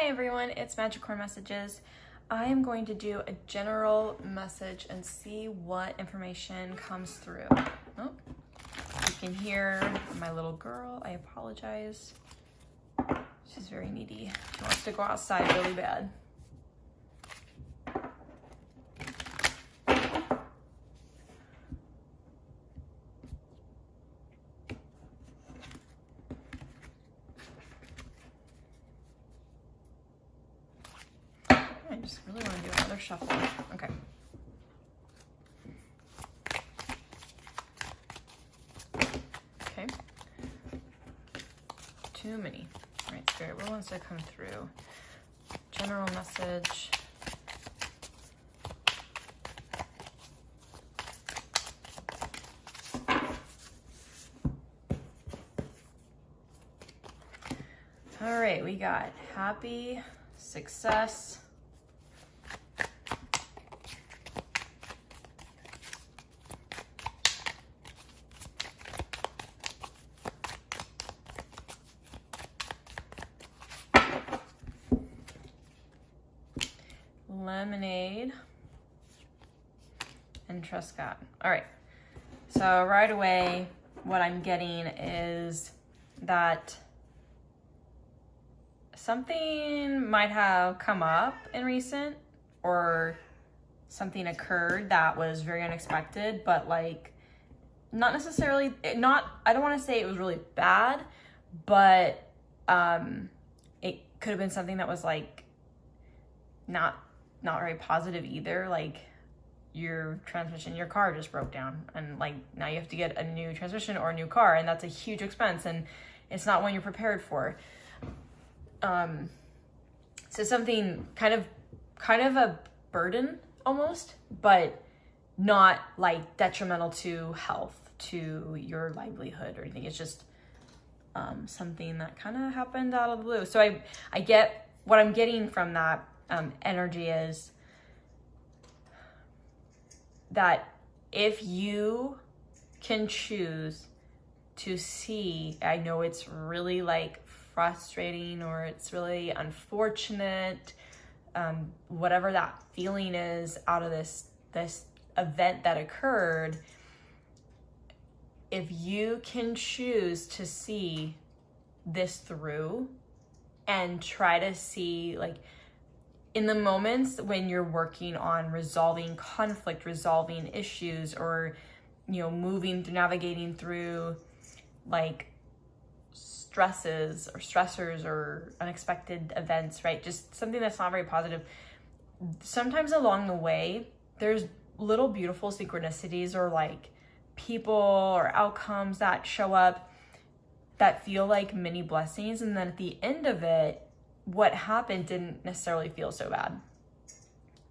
Hi everyone, it's Madgicorn Messages. I am going to do a general message and see what information comes through. Oh, you can hear my little girl. I apologize. She's very needy. She wants to go outside really bad. I just really want to do another shuffle. Okay. Okay. Too many. All right, Spirit, what wants to come through? General message. All right, we got happy, success, lemonade, and trust God. All right, so right away, what I'm getting is that something might have come up in recent, or something occurred that was very unexpected, but like not necessarily, I don't want to say it was really bad, but it could have been something that was like not very positive either. Like your transmission, your car just broke down, and like now you have to get a new transmission or a new car, and that's a huge expense, and it's not one you're prepared for. So something kind of a burden almost, but not like detrimental to health, to your livelihood or anything. It's just something that kind of happened out of the blue. So I get what I'm getting from that energy is that if you can choose to see, I know it's really like frustrating or it's really unfortunate, whatever that feeling is out of this event that occurred, if you can choose to see this through and try to see, like, in the moments when you're working on resolving conflict, resolving issues, or, you know, navigating through like stresses or stressors or unexpected events, right? Just something that's not very positive. Sometimes along the way, there's little beautiful synchronicities or like people or outcomes that show up that feel like mini blessings. And then at the end of it, what happened didn't necessarily feel so bad.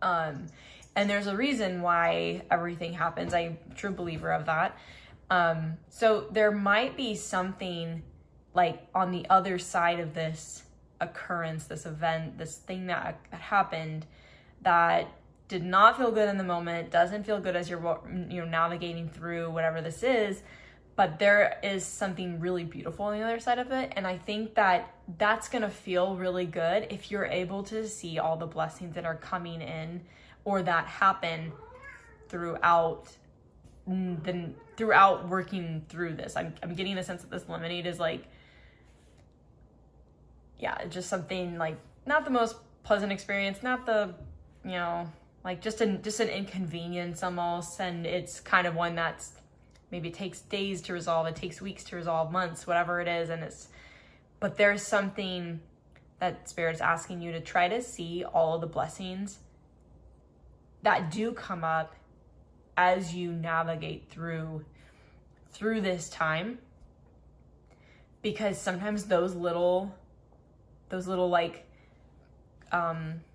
And there's a reason why everything happens. I'm a true believer of that. So there might be something like on the other side of this occurrence, this event, this thing that happened that did not feel good in the moment, doesn't feel good as you're navigating through whatever this is, but there is something really beautiful on the other side of it. And I think that that's going to feel really good if you're able to see all the blessings that are coming in or that happen throughout working through this. I'm getting the sense that this lemonade is like, yeah, just something like not the most pleasant experience, not the, like just an inconvenience almost. And it's kind of one that's maybe it takes days to resolve, it takes weeks to resolve, months, whatever it is. But there's something that Spirit's asking you to try to see all of the blessings that do come up as you navigate through this time. Because sometimes those little like, I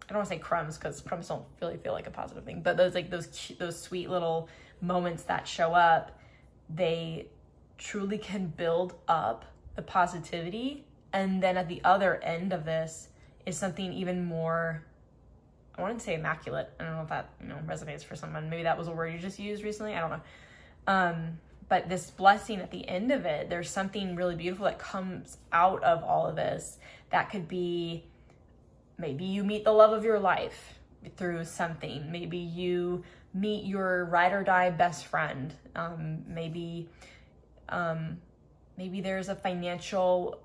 don't want to say crumbs, because crumbs don't really feel like a positive thing, but those sweet little moments that show up, they truly can build up the positivity. And then at the other end of this is something even more, I wanted to say immaculate. I don't know if that resonates for someone. Maybe that was a word you just used recently. I don't know. But this blessing at the end of it, there's something really beautiful that comes out of all of this that could be maybe you meet the love of your life through something. Maybe you meet your ride or die best friend. Maybe there's a financial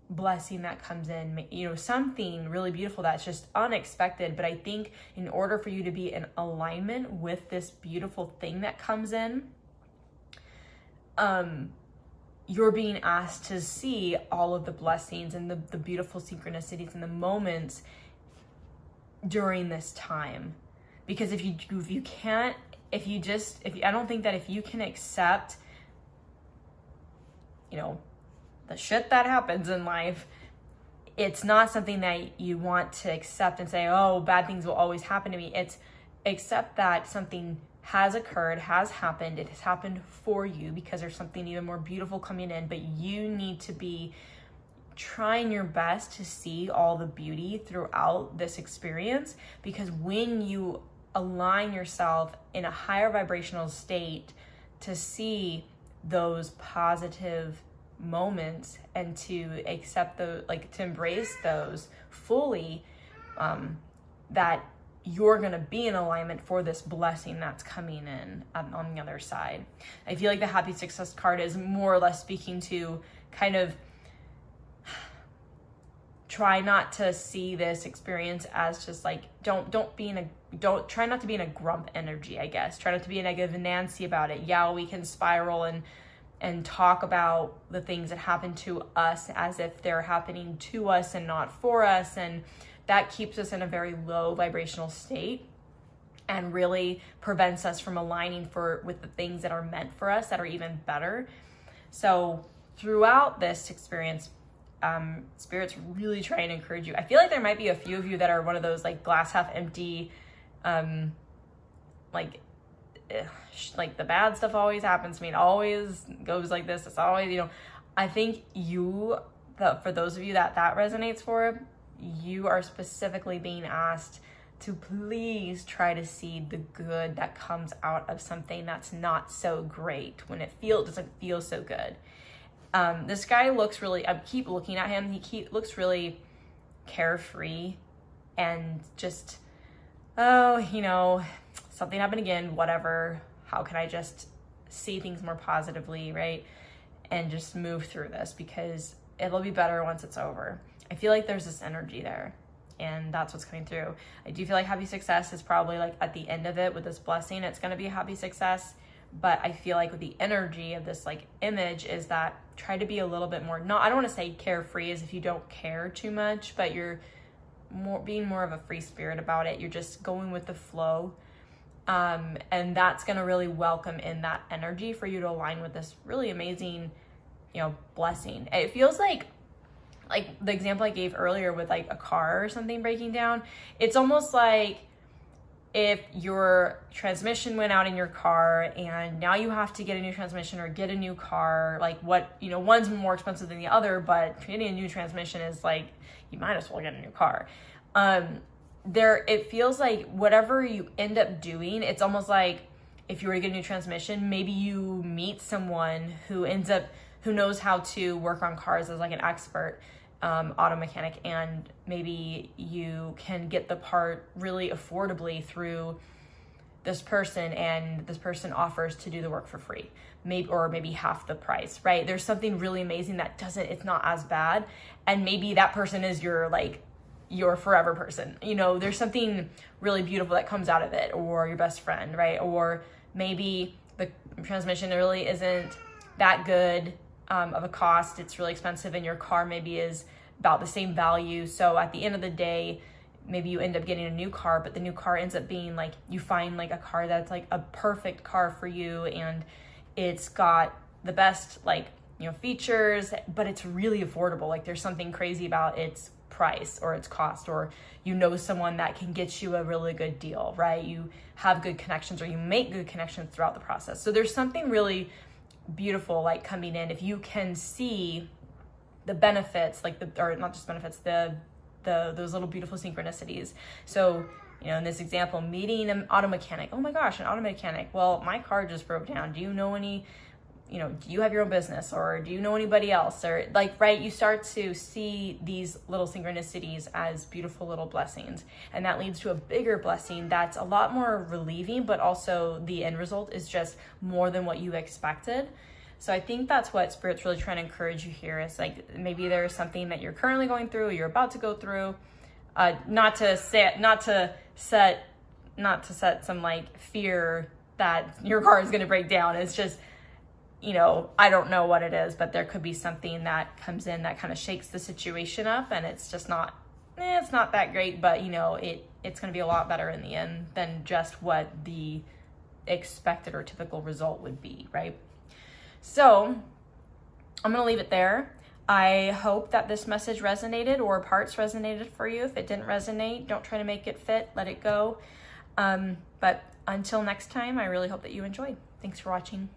blessing that comes in, you know, something really beautiful that's just unexpected. But I think in order for you to be in alignment with this beautiful thing that comes in, you're being asked to see all of the blessings and the beautiful synchronicities and the moments during this time. Because I don't think that if you can accept, you know, the shit that happens in life, it's not something that you want to accept and say, oh, bad things will always happen to me. It's accept that something has occurred, has happened. It has happened for you because there's something even more beautiful coming in, but you need to be trying your best to see all the beauty throughout this experience, because when you align yourself in a higher vibrational state to see those positive moments and to accept those, like to embrace those fully, that you're going to be in alignment for this blessing that's coming in on the other side. I feel like the happy success card is more or less speaking to kind of try not to see this experience as just like, try not to be in a grump energy, I guess. Try not to be a negative Nancy about it. Yeah, we can spiral and talk about the things that happen to us as if they're happening to us and not for us. And that keeps us in a very low vibrational state and really prevents us from aligning with the things that are meant for us, that are even better. So throughout this experience, spirits really try and encourage you. I feel like there might be a few of you that are one of those like glass half empty, like the bad stuff always happens to me. It always goes like this. It's always, you know, I think for those of you that resonates for, you are specifically being asked to please try to see the good that comes out of something that's not so great when it doesn't feel so good. This guy looks really, I keep looking at him, looks really carefree and just, oh, you know, something happened again, whatever. How can I just see things more positively, right? And just move through this because it'll be better once it's over. I feel like there's this energy there, and that's what's coming through. I do feel like happy success is probably like at the end of it with this blessing, it's going to be a happy success. But I feel like with the energy of this like image is that try to be a little bit more, I don't want to say carefree as if you don't care too much, but you're being more of a free spirit about it. You're just going with the flow. And that's going to really welcome in that energy for you to align with this really amazing, you know, blessing. It feels like the example I gave earlier with like a car or something breaking down. It's almost like if your transmission went out in your car and now you have to get a new transmission or get a new car, like what, you know, one's more expensive than the other, but getting a new transmission is like, you might as well get a new car. It feels like whatever you end up doing, it's almost like if you were to get a new transmission, maybe you meet someone who knows how to work on cars as like an expert, auto mechanic, and maybe you can get the part really affordably through this person, and this person offers to do the work for free, maybe half the price, right? There's something really amazing it's not as bad, and maybe that person is your forever person. You know, there's something really beautiful that comes out of it, or your best friend, right? Or maybe the transmission really isn't that good of a cost. It's really expensive, and your car maybe is about the same value. So at the end of the day, maybe you end up getting a new car, but the new car ends up being like, you find like a car that's like a perfect car for you, and it's got the best like, you know, features, but it's really affordable. Like there's something crazy about its price or its cost, or you know someone that can get you a really good deal, right? You have good connections, or you make good connections throughout the process. So there's something really beautiful like coming in if you can see the benefits, or not just benefits, those little beautiful synchronicities. So, you know, in this example, meeting an auto mechanic. Oh my gosh, an auto mechanic. Well, my car just broke down. Do you know any, you know, do you have your own business, or do you know anybody else, or like, right, you start to see these little synchronicities as beautiful little blessings, and that leads to a bigger blessing that's a lot more relieving, but also the end result is just more than what you expected. So I think that's what Spirit's really trying to encourage you here, is like, maybe there's something that you're currently going through, or you're about to go through, not to set some like fear that your car is going to break down. It's just, you know, I don't know what it is, but there could be something that comes in that kind of shakes the situation up, and it's just not, it's not that great, but you know, it's going to be a lot better in the end than just what the expected or typical result would be, right? So I'm going to leave it there. I hope that this message resonated, or parts resonated for you. If it didn't resonate, don't try to make it fit, let it go. But until next time, I really hope that you enjoyed. Thanks for watching.